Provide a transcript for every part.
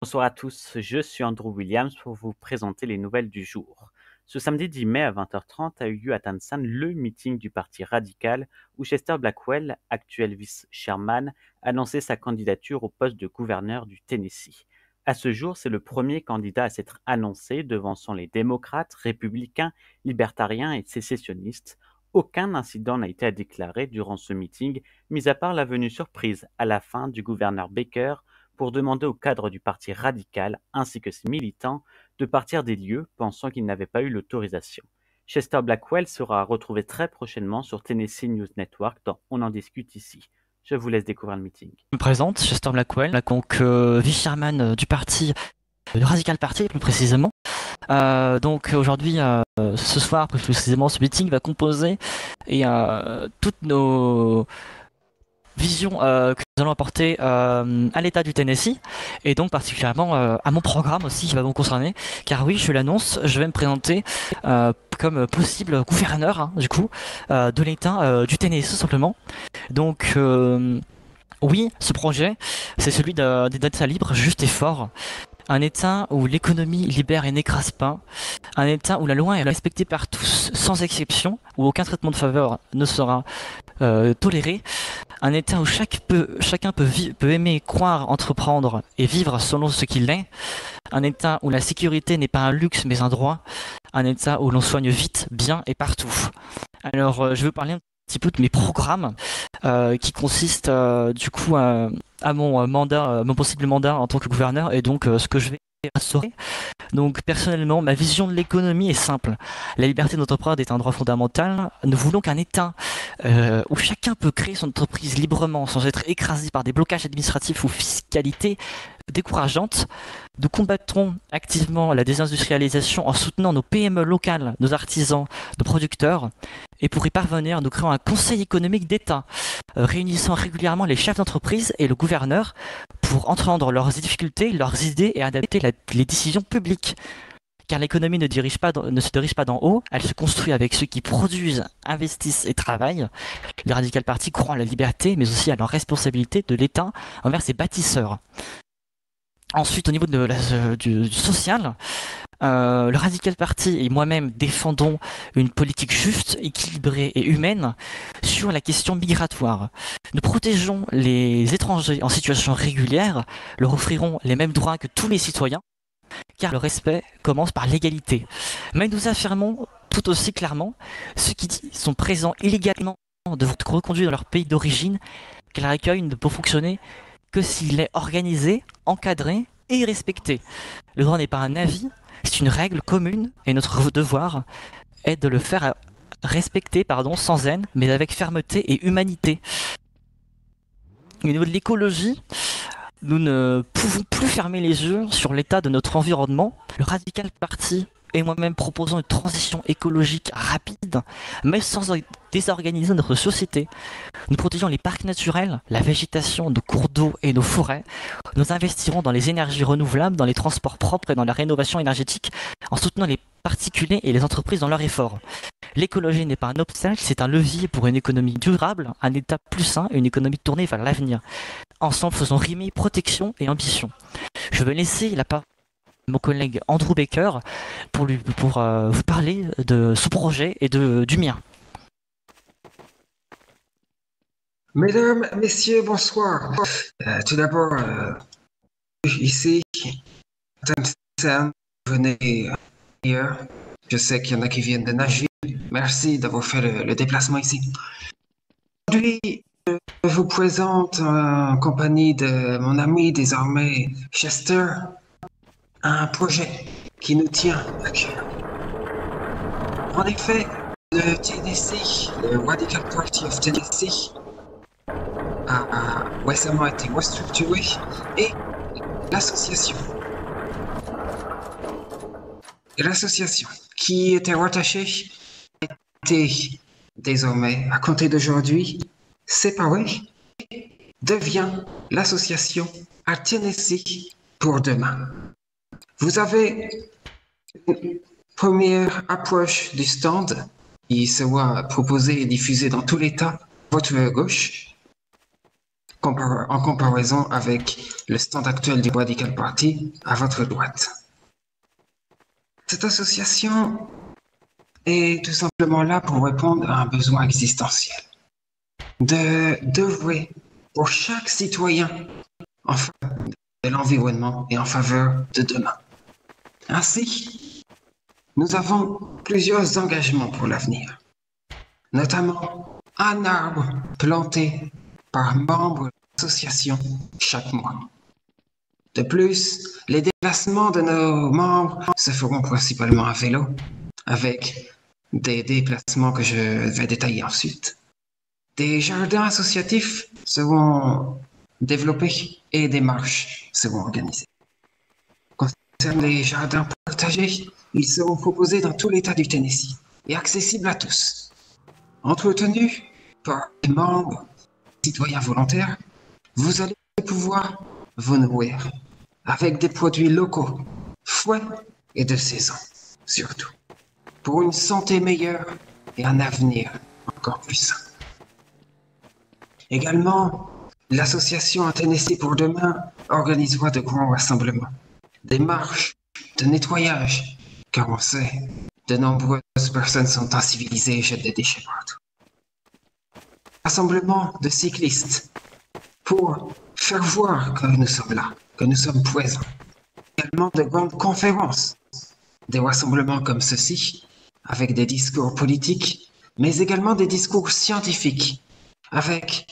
Bonsoir à tous, je suis Andrew Williams pour vous présenter les nouvelles du jour. Ce samedi 10 mai à 20h30 a eu lieu à Tansan le meeting du Parti radical où Chester Blackwell, actuel vice-chairman, a lancé sa candidature au poste de gouverneur du Tennessee. À ce jour, c'est le premier candidat à s'être annoncé, devançant les démocrates, républicains, libertariens et sécessionnistes. Aucun incident n'a été à déclarer durant ce meeting, mis à part la venue surprise à la fin du gouverneur Baker pour demander aux cadres du Parti radical ainsi que ses militants de partir des lieux pensant qu'ils n'avaient pas eu l'autorisation. Chester Blackwell sera retrouvé très prochainement sur Tennessee News Network dans On en discute ici. Je vous laisse découvrir le meeting. Je me présente, Chester Blackwell, donc vice-chairman du parti, du Radical Party plus précisément. Donc aujourd'hui, ce soir plus précisément, ce meeting va composer et toutes nos visions que nous allons apporter à l'État du Tennessee et donc particulièrement à mon programme aussi qui va vous concerner, car oui, je l'annonce, je vais me présenter comme possible gouverneur du coup de l'État du Tennessee simplement. Donc oui, ce projet, c'est celui d'État libre, juste et fort. Un État où l'économie libère et n'écrase pas. Un État où la loi est respectée par tous, sans exception, où aucun traitement de faveur ne sera toléré. Un État où chacun peut aimer, croire, entreprendre et vivre selon ce qu'il est. Un État où la sécurité n'est pas un luxe mais un droit. Un État où l'on soigne vite, bien et partout. Alors, je veux parler un petit peu de mes programmes qui consistent du coup à mon mandat, mon possible mandat en tant que gouverneur et donc ce que je vais instaurer. Donc personnellement, ma vision de l'économie est simple. La liberté d'entreprendre est un droit fondamental. Nous voulons qu'un État où chacun peut créer son entreprise librement sans être écrasé par des blocages administratifs ou fiscalité décourageante. Nous combattrons activement la désindustrialisation en soutenant nos PME locales, nos artisans, nos producteurs. Et pour y parvenir, nous créons un conseil économique d'État, réunissant régulièrement les chefs d'entreprise et le gouverneur pour entendre leurs difficultés, leurs idées et adapter les décisions publiques. Car l'économie ne se dirige pas d'en haut, elle se construit avec ceux qui produisent, investissent et travaillent. Les Radical Party croient à la liberté, mais aussi à la responsabilité de l'État envers ses bâtisseurs. Ensuite, au niveau du social, le Radical Party et moi-même défendons une politique juste, équilibrée et humaine sur la question migratoire. Nous protégeons les étrangers en situation régulière, leur offrirons les mêmes droits que tous les citoyens, car le respect commence par l'égalité. Mais nous affirmons tout aussi clairement ceux qui sont présents illégalement devront être reconduits dans leur pays d'origine, car l'accueil ne peut fonctionner que s'il est organisé, encadré et respecté. Le droit n'est pas un avis, c'est une règle commune et notre devoir est de le faire respecter sans haine, mais avec fermeté et humanité. Au niveau de l'écologie, nous ne pouvons plus fermer les yeux sur l'état de notre environnement. Le Radical Party et moi-même proposons une transition écologique rapide, mais sans désorganiser notre société. Nous protégeons les parcs naturels, la végétation, nos cours d'eau et nos forêts. Nous investirons dans les énergies renouvelables, dans les transports propres et dans la rénovation énergétique, en soutenant les particuliers et les entreprises dans leurs efforts. L'écologie n'est pas un obstacle, c'est un levier pour une économie durable, un État plus sain et une économie tournée vers l'avenir. Ensemble, faisons rimer protection et ambition. Je vais laisser la parole à mon collègue Andrew Baker pour vous parler de ce projet et du mien. Mesdames, Messieurs, bonsoir. Tout d'abord, ici, Thompson, venez hier. Je sais qu'il y en a qui viennent de Nashville. Merci d'avoir fait le déplacement ici. Aujourd'hui, je vous présente en compagnie de mon ami désormais Chester un projet qui nous tient à cœur. En effet, le Tennessee, le Radical Party of Tennessee, a récemment été restructuré et l'association qui était rattachée a été désormais, à compter d'aujourd'hui, séparée, devient l'association à Tennessee pour demain. Vous avez une première approche du stand qui sera proposée et diffusée dans tout l'État, votre gauche. en comparaison avec le stand actuel du Radical Party à votre droite. Cette association est tout simplement là pour répondre à un besoin existentiel. D'œuvrer pour chaque citoyen en faveur de l'environnement et en faveur de demain. Ainsi, nous avons plusieurs engagements pour l'avenir, notamment un arbre planté par membre de l'association chaque mois. De plus, les déplacements de nos membres se feront principalement à vélo, avec des déplacements que je vais détailler ensuite. Des jardins associatifs seront développés et des marches seront organisées. Concernant les jardins partagés, ils seront proposés dans tout l'État du Tennessee et accessibles à tous. Entretenus par des membres, citoyens volontaires, vous allez pouvoir vous nourrir avec des produits locaux, frais et de saison, surtout, pour une santé meilleure et un avenir encore plus sain. Également, l'association Tennessee pour demain organisera de grands rassemblements, des marches de nettoyage, car on sait, de nombreuses personnes sont incivilisées et jettent des déchets partout. Rassemblements de cyclistes pour faire voir que nous sommes là, que nous sommes présents. Également de grandes conférences, des rassemblements comme ceci, avec des discours politiques, mais également des discours scientifiques, avec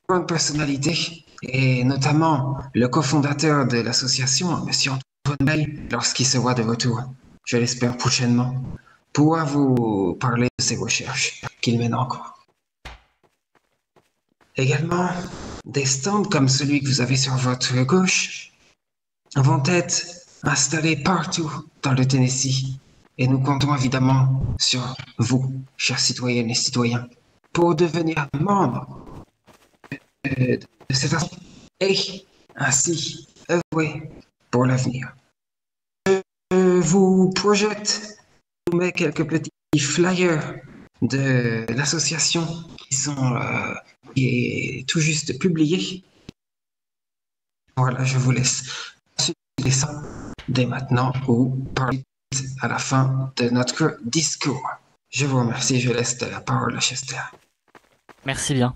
de grandes personnalités, et notamment le cofondateur de l'association, M. Antoine Bell, lorsqu'il sera de retour, je l'espère prochainement, pourra vous parler de ses recherches qu'il mène encore. Également, des stands comme celui que vous avez sur votre gauche vont être installés partout dans le Tennessee et nous comptons évidemment sur vous, chers citoyennes et citoyens, pour devenir membre de cette association et ainsi œuvrer pour l'avenir. Je vous projette, je vous mets quelques petits flyers de l'association qui est tout juste publié. Voilà, je vous laisse suivre ça dès maintenant ou par à la fin de notre discours. Je vous remercie, je laisse la parole à Chester. Merci bien.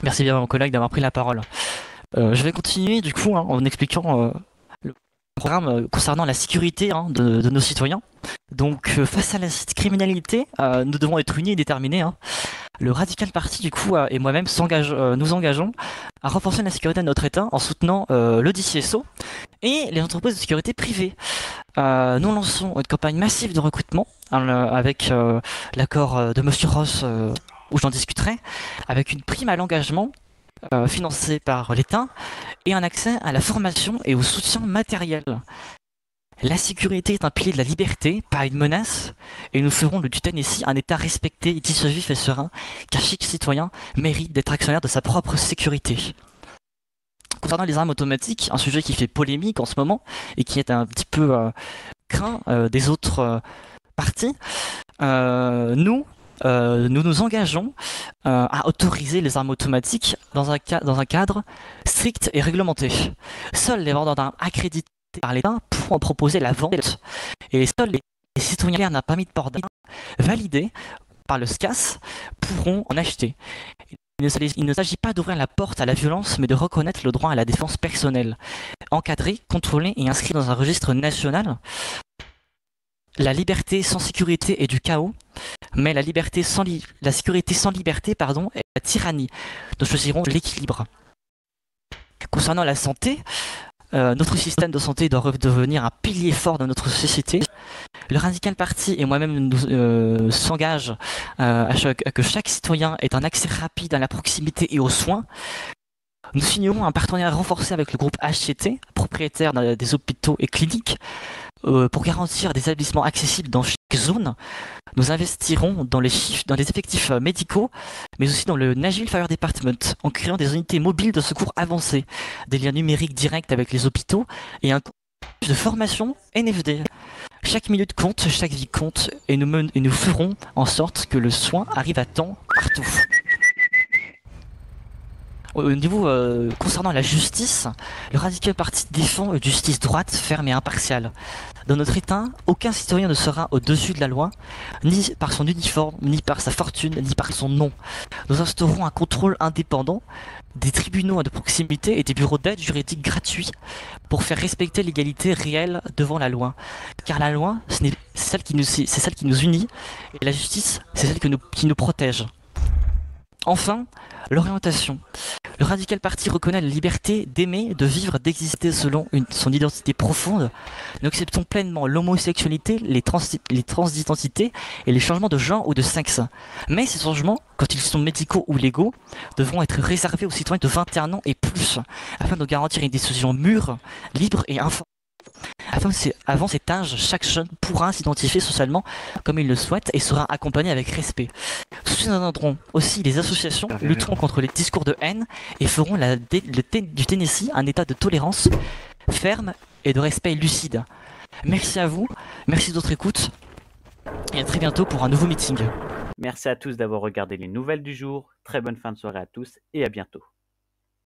Merci bien, mon collègue, d'avoir pris la parole. Je vais continuer, du coup, en expliquant le programme concernant la sécurité de nos citoyens. Donc, face à la criminalité, nous devons être unis et déterminés. Le Radical Party, du coup, et moi-même nous engageons à renforcer la sécurité de notre État en soutenant le DCSO et les entreprises de sécurité privées. Nous lançons une campagne massive de recrutement avec l'accord de Monsieur Ross, où j'en discuterai, avec une prime à l'engagement financée par l'État et un accès à la formation et au soutien matériel. La sécurité est un pilier de la liberté, pas une menace, et nous ferons du Tennessee un État respecté, dissuasif et serein, car chaque citoyen mérite d'être actionnaire de sa propre sécurité. Concernant les armes automatiques, un sujet qui fait polémique en ce moment, et qui est un petit peu craint des autres partis, nous nous engageons à autoriser les armes automatiques dans un cadre strict et réglementé. Seuls les vendeurs d'armes accrédités par l'État pourront en proposer la vente et seuls les citoyens d'un permis de port d'armes validé par le SCAS pourront en acheter. Il ne s'agit pas d'ouvrir la porte à la violence, mais de reconnaître le droit à la défense personnelle, encadré, contrôlé et inscrit dans un registre national. La liberté sans sécurité est du chaos, mais la sécurité sans liberté, est la tyrannie. Nous choisirons l'équilibre. Concernant la santé, notre système de santé doit devenir un pilier fort de notre société. Le Radical Party et moi-même nous s'engagent à que chaque citoyen ait un accès rapide à la proximité et aux soins. Nous signerons un partenariat renforcé avec le groupe HCT, propriétaire des hôpitaux et cliniques, pour garantir des établissements accessibles dans chaque zone. Nous investirons dans les effectifs médicaux, mais aussi dans le Nashville Fire Department, en créant des unités mobiles de secours avancées, des liens numériques directs avec les hôpitaux et un contenu de formation NFD. Chaque minute compte, chaque vie compte, et nous ferons en sorte que le soin arrive à temps partout. Au niveau concernant la justice, le Radical Party défend une justice droite, ferme et impartiale. Dans notre État, aucun citoyen ne sera au-dessus de la loi, ni par son uniforme, ni par sa fortune, ni par son nom. Nous instaurons un contrôle indépendant des tribunaux de proximité et des bureaux d'aide juridique gratuits pour faire respecter l'égalité réelle devant la loi. Car la loi, c'est celle qui nous unit, et la justice, c'est celle qui nous protège. Enfin, l'orientation. Le Radical Party reconnaît la liberté d'aimer, de vivre, d'exister selon son identité profonde. Nous acceptons pleinement l'homosexualité, les transidentités et les changements de genre ou de sexe. Mais ces changements, quand ils sont médicaux ou légaux, devront être réservés aux citoyens de 21 ans et plus, afin de garantir une décision mûre, libre et informée. Avant cet âge, chaque jeune pourra s'identifier socialement comme il le souhaite et sera accompagné avec respect. Soutiendront aussi les associations, lutteront contre les discours de haine et feront du Tennessee un état de tolérance ferme et de respect lucide. Merci à vous, merci de votre écoute et à très bientôt pour un nouveau meeting. Merci à tous d'avoir regardé les nouvelles du jour. Très bonne fin de soirée à tous et à bientôt.